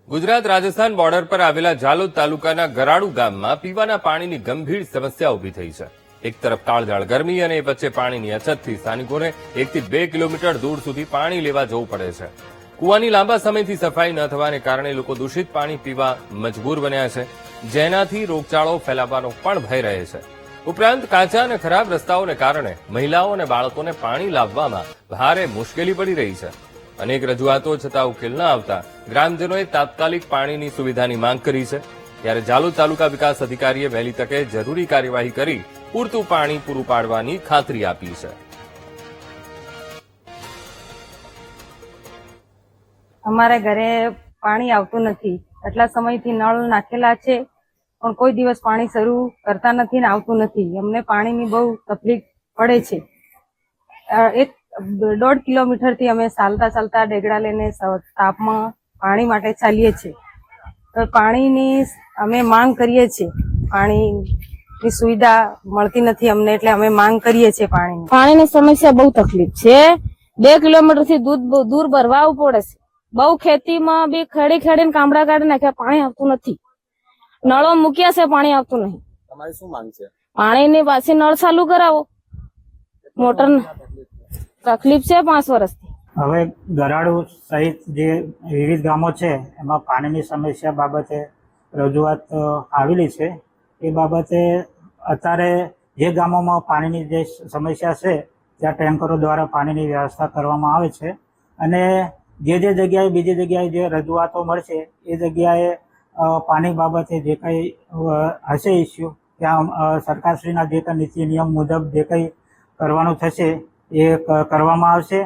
Gujarat Rajasthan border પર આવેલા જાલોદ તાલુકાના ગરાડુ ગામમાં પીવાના પાણીની ગંભીર સમસ્યા ઉભી થઈ છે। એક તરફ કાળઝાળ ગરમી અને એ વચ્ચે પાણીની અછતથી સ્થાનિકોને 1 થી 2 કિલોમીટર દૂર સુધી પાણી લેવા જવું પડે છે। કૂવાની લાંબા સમયથી સફાઈ ન થવાને કારણે લોકો દૂષિત પાણી પીવા મજબૂર બન્યા છે, જેનાથી રોગચાળો ફેલાવાનો પણ ભય રહે છે। ઉપરાંત કાચા અને ખરાબ રસ્તાઓને કારણે મહિલાઓ અને બાળકોને પાણી લાવવામાં ભારે મુશ્કેલી પડી રહી છે। અનેક રજૂઆતો છતાં ઉકેલ ન આવતા ગ્રામજનોએ તાત્કાલિક પાણીની સુવિધાની માંગ કરી છે। ત્યારે જાલોદ તાલુકા વિકાસ અધિકારીએ વહેલી તકે જરૂરી કાર્યવાહી કરી પૂરતું પાણી પૂરું પાડવાની ખાતરી આપી છે। અમારે ઘરે પાણી આવતું નથી, એટલા સમયથી નળ નાખેલા છે પણ કોઈ દિવસ પાણી શરૂ કરતા નથી ને આવતું નથી। અમને પાણીની બહુ તકલીફ પડે છે। 1.5 કિલોમીટરથી અમે ચાલતા ડેગડા લઈને તાપમાં પાણી માટે ચાલીએ છીએ। તો પાણીની અમે માંગ કરીએ છીએ, પાણીની સુવિધા મળતી નથી અમને, એટલે અમે માંગ કરીએ છીએ પાણીની સમસ્યા બહુ તકલીફ છે। 2 કિલોમીટરથી દૂર ભરવા આવવું પડે છે। બહુ ખેતીમાં બી ખેડીને કામડા કાઢી નાખ્યા, પાણી આવતું નથી। નળો મૂક્યા છે, પાણી આવતું નહીં। તમારી શું માંગ છે? પાણીની પાછી નળ ચાલુ કરાવો। મોટર તકલીફ છે 5 વર્ષથી। હવે ગરાડુ સહિત જે વિવિધ ગામો છે એમાં પાણીની સમસ્યા બાબતે રજૂઆત આવેલી છે। એ બાબતે અત્યારે જે ગામોમાં પાણીની જે સમસ્યા છે ત્યાં ટેન્કરો દ્વારા પાણીની વ્યવસ્થા કરવામાં આવે છે અને જે જગ્યાએ બીજી જગ્યાએ જે રજૂઆતો મળશે એ જગ્યાએ પાણી બાબતે જે કંઈ હશે ઇસ્યુ ત્યાં સરકારશ્રીના જે કંઈ નીતિ નિયમ મુજબ જે કંઈ કરવાનું થશે એ કરવામાં આવશે।